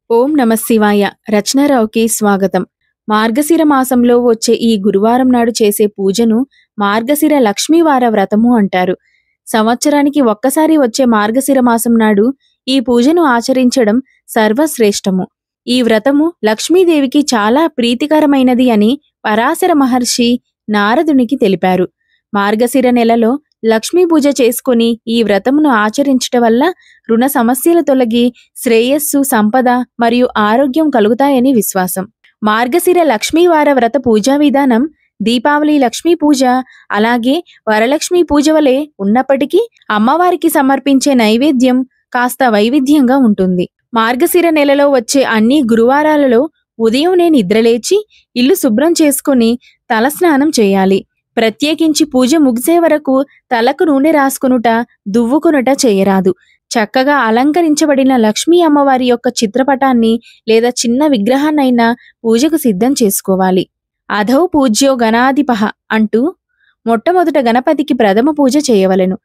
ఓం నమః శివాయ. రచనారావుకి స్వాగతం. మార్గశిర మాసంలో వచ్చే ఈ గురువారం నాడు చేసే పూజను మార్గశిర లక్ష్మీవార వ్రతము అంటారు. సంవత్సరానికి ఒక్కసారి వచ్చే మార్గశిర మాసం నాడు ఈ పూజను ఆచరించడం సర్వశ్రేష్టము. ఈ వ్రతము లక్ష్మీదేవికి చాలా ప్రీతికరమైనది అని పరాశర మహర్షి నారదునికి తెలిపారు. మార్గశిర నెలలో లక్ష్మీ పూజ చేసుకుని ఈ వ్రతమును ఆచరించటం వల్ల రుణ సమస్యలు తొలగి శ్రేయస్సు, సంపద మరియు ఆరోగ్యం కలుగుతాయని విశ్వాసం. మార్గశిర లక్ష్మీవార వ్రత పూజా విధానం దీపావళి లక్ష్మీ పూజ అలాగే వరలక్ష్మీ పూజ వలె ఉన్నప్పటికీ అమ్మవారికి సమర్పించే నైవేద్యం కాస్త వైవిధ్యంగా ఉంటుంది. మార్గశిర నెలలో వచ్చే అన్ని గురువారాలలో ఉదయంనే నిద్రలేచి ఇల్లు శుభ్రం చేసుకుని తలస్నానం చేయాలి. ప్రత్యేకించి పూజ ముగిసే వరకు తలకు నూనె రాసుకునుట, దువ్వుకునుట చేయరాదు. చక్కగా అలంకరించబడిన లక్ష్మీ అమ్మవారి యొక్క చిత్రపటాన్ని లేదా చిన్న విగ్రహాన్నైనా పూజకు సిద్ధం చేసుకోవాలి. అధౌ పూజ్యో గణాధిపః అంటూ మొట్టమొదట గణపతికి ప్రథమ పూజ చేయవలెను.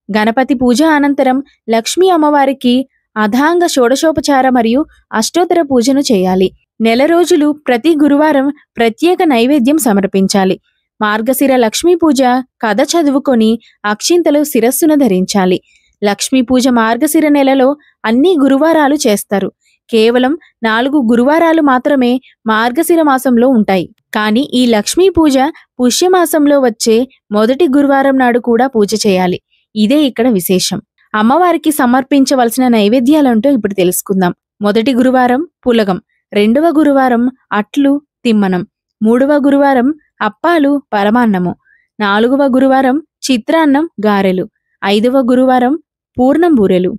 గణపతి పూజ అనంతరం లక్ష్మీ అమ్మవారికి అథాంగ షోడశోపచార మరియు అష్టోత్తర పూజను చేయాలి. నెల రోజులు ప్రతి గురువారం ప్రత్యేక నైవేద్యం సమర్పించాలి. మార్గశిర లక్ష్మీ పూజ కథ చదువుకొని అక్షింతలు శిరస్సును ధరించాలి. లక్ష్మీ పూజ మార్గశిర నెలలో అన్ని గురువారాలు చేస్తారు. కేవలం 4 గురువారాలు మాత్రమే మార్గశిర మాసంలో ఉంటాయి. కానీ ఈ లక్ష్మీ పూజ పుష్యమాసంలో వచ్చే మొదటి గురువారం నాడు కూడా పూజ చేయాలి. ఇదే ఇక్కడ విశేషం. అమ్మవారికి సమర్పించవలసిన నైవేద్యాలంటూ ఇప్పుడు తెలుసుకుందాం. మొదటి గురువారం పులగం, రెండవ గురువారం అట్లు, తిమ్మనం, మూడవ గురువారం అప్పాలు, పరమాన్నము, 4వ గురువారం చిత్రాన్నం, గారెలు, 5వ గురువారం పూర్ణం బూరెలు.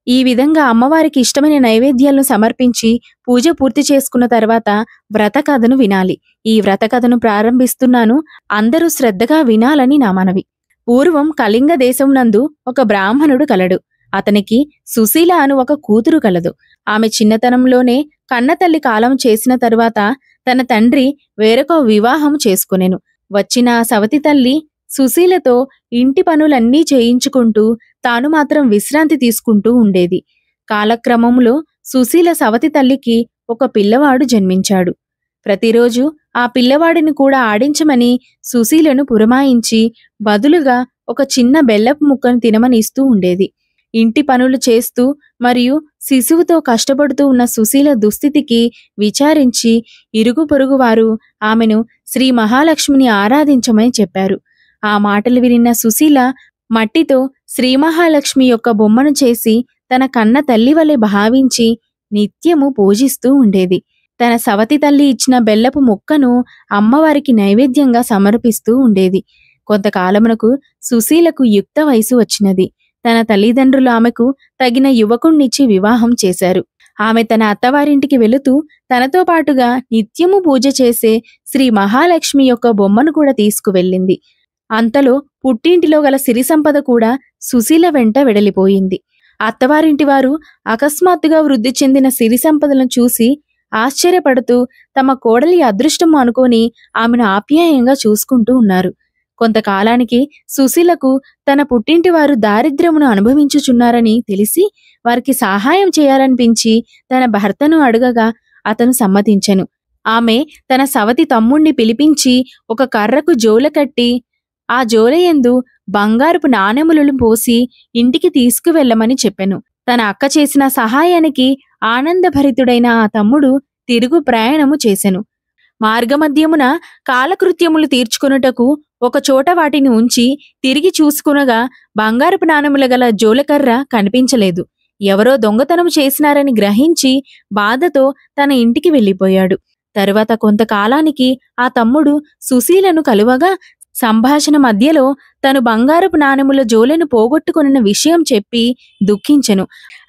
ఈ విధంగా అమ్మవారికి ఇష్టమైన నైవేద్యాలను సమర్పించి పూజ పూర్తి చేసుకున్న తర్వాత వ్రత కథను వినాలి. ఈ వ్రత కథను ప్రారంభిస్తున్నాను. అందరూ శ్రద్ధగా వినాలని నా మనవి. పూర్వం కళింగ దేశం నందు ఒక బ్రాహ్మణుడు కలడు. అతనికి సుశీల అను ఒక కూతురు కలదు. ఆమె చిన్నతనంలోనే కన్నతల్లి కాలం చేసిన తరువాత తన తండ్రి వేరొక వివాహం చేసుకునెను. వచ్చిన ఆ సవతి తల్లి సుశీలతో ఇంటి పనులన్నీ చేయించుకుంటూ తాను మాత్రం విశ్రాంతి తీసుకుంటూ ఉండేది. కాలక్రమంలో సుశీల సవతి తల్లికి ఒక పిల్లవాడు జన్మించాడు. ప్రతిరోజు ఆ పిల్లవాడిని కూడా ఆడించమని సుశీలను పురమాయించి బదులుగా ఒక చిన్న బెల్లపు ముక్కను తినమని ఇస్తూ ఉండేది. ఇంటి పనులు చేస్తూ మరియు శిశువుతో కష్టపడుతూ ఉన్న సుశీల దుస్థితికి విచారించి ఇరుగు పొరుగు వారు ఆమెను శ్రీ మహాలక్ష్మిని ఆరాధించమని చెప్పారు. ఆ మాటలు వినిన సుశీల మట్టితో శ్రీ మహాలక్ష్మి యొక్క బొమ్మను చేసి తన కన్న తల్లి వలె భావించి నిత్యము పూజిస్తూ ఉండేది. తన సవతి తల్లి ఇచ్చిన బెల్లపు ముక్కను అమ్మవారికి నైవేద్యంగా సమర్పిస్తూ ఉండేది. కొంతకాలమునకు సుశీలకు యుక్త వయసు వచ్చినది. తన తల్లిదండ్రులు ఆమెకు తగిన యువకుణ్ణిచ్చి వివాహం చేశారు. ఆమె తన అత్తవారింటికి వెళుతూ తనతో పాటుగా నిత్యము పూజ చేసే శ్రీ మహాలక్ష్మి యొక్క బొమ్మను కూడా తీసుకువెళ్ళింది. అంతలో పుట్టింటిలో గల సిరి సంపద కూడా సుశీల వెంట వెడలిపోయింది. అత్తవారింటి వారు అకస్మాత్తుగా వృద్ధి చెందిన సిరి సంపదలను చూసి ఆశ్చర్యపడుతూ తమ కోడలి అదృష్టము అనుకొని ఆమెను ఆప్యాయంగా చూసుకుంటూ ఉన్నారు. కొంతకాలానికి సుశీలకు తన పుట్టింటి వారు దారిద్ర్యమును అనుభవించుచున్నారని తెలిసి వారికి సహాయం చేయాలనిపించి తన భర్తను అడగగా అతను సమ్మతించెను. ఆమె తన సవతి తమ్ముణ్ణి పిలిపించి ఒక కర్రకు జోల కట్టి ఆ జోలయందు బంగారపు నాణెములను పోసి ఇంటికి తీసుకువెళ్ళమని చెప్పెను. తన అక్క చేసిన సహాయానికి ఆనందభరితుడైన ఆ తమ్ముడు తిరుగు ప్రయాణము చేసెను. మార్గమధ్యమున కాలకృత్యములు తీర్చుకొనుటకు ఒకచోట వాటిని ఉంచి తిరిగి చూసుకునగా బంగారపు నాణెముల గల జోలకర్ర కనిపించలేదు. ఎవరో దొంగతనం చేసినారని గ్రహించి బాధతో తన ఇంటికి వెళ్ళిపోయాడు. తరువాత కొంతకాలానికి ఆ తమ్ముడు సుశీలను కలువగా సంభాషణ మధ్యలో తను బంగారపు నాణెముల జోలెను పోగొట్టుకొనిన విషయం చెప్పి దుఃఖించెను.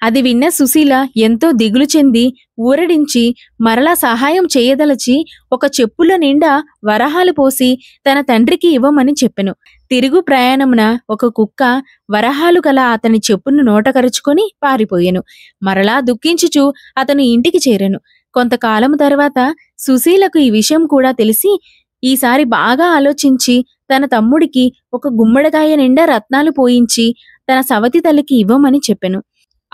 అది విన్న సుశీల ఎంతో దిగులు చెంది ఊరడించి మరలా సహాయం చేయదలచి ఒక చెప్పుల నిండా వరహాలు పోసి తన తండ్రికి ఇవ్వమని చెప్పెను. తిరుగు ప్రయాణమున ఒక కుక్క వరహాలు గల అతని చెప్పును నోటకరుచుకొని పారిపోయెను. మరలా దుఃఖించుచు అతను ఇంటికి చేరెను. కొంతకాలము తర్వాత సుశీలకు ఈ విషయం కూడా తెలిసి ఈసారి బాగా ఆలోచించి తన తమ్ముడికి ఒక గుమ్మడికాయ నిండా రత్నాలు పోయించి తన సవతి తల్లికి ఇవ్వమని చెప్పెను.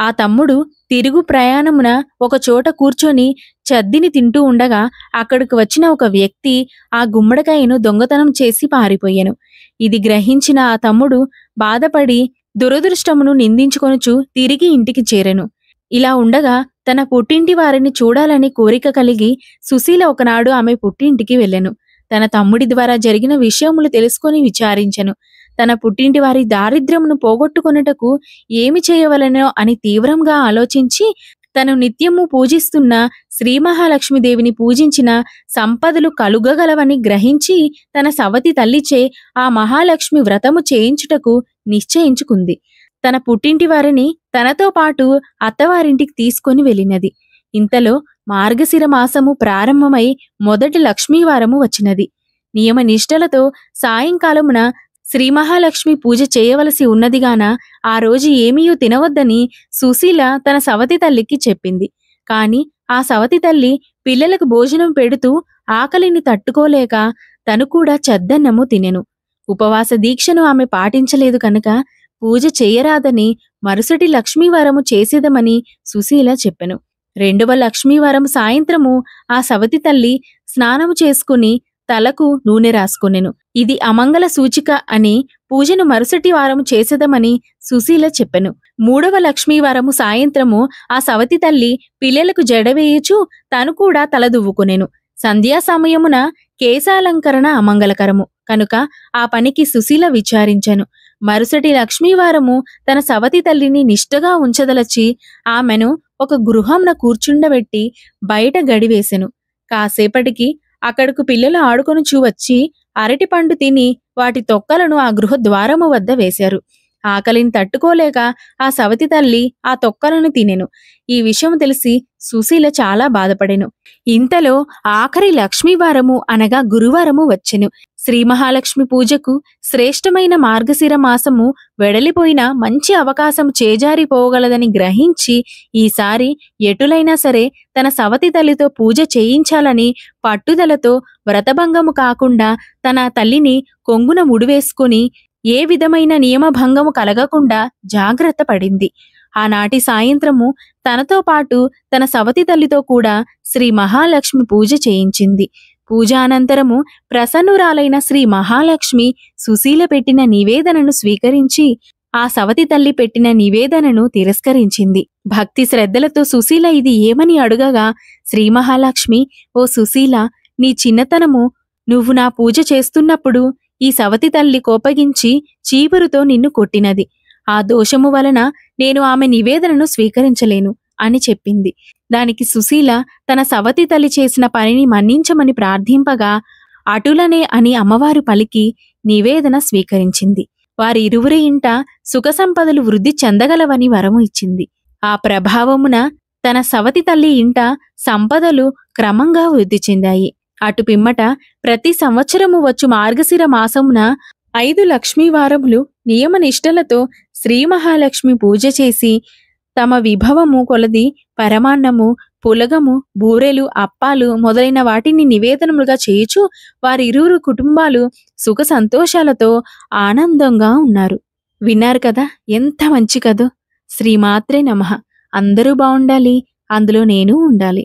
ఆ తమ్ముడు తిరుగు ప్రయాణమున ఒక చోట కూర్చొని చద్దిని తింటూ ఉండగా అక్కడికి వచ్చిన ఒక వ్యక్తి ఆ గుమ్మడికాయను దొంగతనం చేసి పారిపోయెను. ఇది గ్రహించిన ఆ తమ్ముడు బాధపడి దురదృష్టమును నిందించుకొనుచు తిరిగి ఇంటికి చేరెను. ఇలా ఉండగా తన పుట్టింటి వారిని చూడాలని కోరిక కలిగి సుశీల ఒకనాడు ఆమె పుట్టింటికి వెళ్ళెను. తన తమ్ముడి ద్వారా జరిగిన విషయములు తెలుసుకొని విచారించెను. తన పుట్టింటి వారి దారిద్ర్యమును పోగొట్టుకొనుటకు ఏమి చేయవలెనో అని తీవ్రంగా ఆలోచించి తను నిత్యము పూజిస్తున్న శ్రీ మహాలక్ష్మీదేవిని పూజించిన సంపదలు కలుగగలవని గ్రహించి తన సవతి తల్లిచే ఆ మహాలక్ష్మి వ్రతము చేయించుటకు నిశ్చయించుకుంది. తన పుట్టింటి వారిని తనతో పాటు అత్తవారింటికి తీసుకొని వెళ్ళినది. ఇంతలో మార్గశిర మాసము ప్రారంభమై మొదటి లక్ష్మీవారము వచ్చినది. నియమనిష్టలతో సాయంకాలమున శ్రీ మహాలక్ష్మి పూజ చేయవలసి ఉన్నదిగాన ఆ రోజు ఏమీయూ తినవద్దని సుశీల తన సవతి తల్లికి చెప్పింది. కాని ఆ సవతి తల్లి పిల్లలకు భోజనం పెడుతూ ఆకలిని తట్టుకోలేక తను కూడా చద్దన్నము తినెను. ఉపవాస దీక్షను ఆమె పాటించలేదు కనుక పూజ చేయరాదని మరుసటి లక్ష్మీవారము చేసేదమని సుశీల చెప్పెను. రెండవ లక్ష్మీవారం సాయంత్రము ఆ సవతి తల్లి స్నానము చేసుకుని తలకు నూనె రాసుకొనెను. ఇది అమంగళ సూచిక అని పూజను మరుసటి వారము చేసేదమని సుశీల చెప్పెను. మూడవ లక్ష్మీవారము సాయంత్రము ఆ సవతి తల్లి పిల్లలకు జడవేయుచు తను కూడా తలదువ్వుకొనెను. సంధ్యా సమయమున కేశాలంకరణ అమంగళకరము కనుక ఆ పనికి సుశీల విచారించెను. మరుసటి లక్ష్మీవారము తన సవతి తల్లిని నిష్టగా ఉంచదలచి ఆమెను ఒక గృహంన కూర్చుండబెట్టి బయట గడివేశెను. కాసేపటికి అక్కడకు పిల్లలు ఆడుకొనుచూ వచ్చి అరటిపండు తిని వాటి తొక్కలను ఆ గృహ ద్వారము వద్ద వేశారు. ఆకలిని తట్టుకోలేక ఆ సవతి తల్లి ఆ తొక్కలను తినెను. ఈ విషయం తెలిసి సుశీల చాలా బాధపడెను. ఇంతలో ఆఖరి లక్ష్మీవారము అనగా గురువారము వచ్చెను. శ్రీ మహాలక్ష్మి పూజకు శ్రేష్టమైన మార్గశిర మాసము వెడలిపోయిన మంచి అవకాశం చేజారిపోగలదని గ్రహించి ఈసారి ఎటులైనా సరే తన సవతి తల్లితో పూజ చేయించాలని పట్టుదలతో వ్రతభంగము కాకుండా తన తల్లిని కొంగున ముడివేసుకుని ఏ విధమైన నియమభంగము కలగకుండా జాగ్రత్త పడింది. ఆనాటి సాయంత్రము తనతో పాటు తన సవతి తల్లితో కూడా శ్రీ మహాలక్ష్మి పూజ చేయించింది. పూజానంతరము ప్రసన్నురాలైన శ్రీ మహాలక్ష్మి సుశీల పెట్టిన నివేదనను స్వీకరించి ఆ సవతి తల్లి పెట్టిన నివేదనను తిరస్కరించింది. భక్తి శ్రద్ధలతో సుశీల ఇది ఏమని అడుగగా శ్రీ మహాలక్ష్మి, ఓ సుశీల, నీ చిన్నతనము నువ్వు నా పూజ చేస్తున్నప్పుడు ఈ సవతి తల్లి కోపగించి చీపురుతో నిన్ను కొట్టినది. ఆ దోషము వలన నేను ఆమె నివేదనను స్వీకరించలేను అని చెప్పింది. దానికి సుశీల తన సవతి తల్లి చేసిన పనిని మన్నించమని ప్రార్థింపగా అటులనే అని అమ్మవారు పలికి నివేదన స్వీకరించింది. వారి ఇరువురి ఇంట సుఖ సంపదలు వృద్ధి చెందగలవని వరము ఇచ్చింది. ఆ ప్రభావమున తన సవతి తల్లి ఇంట సంపదలు క్రమంగా వృద్ధి చెందాయి. అటు పిమ్మట ప్రతి సంవత్సరము వచ్చు మార్గశిర మాసమున 5 లక్ష్మీవారములు నియమనిష్టలతో శ్రీ మహాలక్ష్మి పూజ చేసి తమ విభవము కొలది పరమాన్నము, పులగము, బూరెలు, అప్పాలు మొదలైన వాటిని నివేదనములుగా చేయుచు వారి ఇరువురు కుటుంబాలు సుఖ సంతోషాలతో ఆనందంగా ఉన్నారు. విన్నారు కదా, ఎంత మంచి కథో. శ్రీమాత్రే నమః. అందరూ బావుండాలి, అందులో నేను ఉండాలి.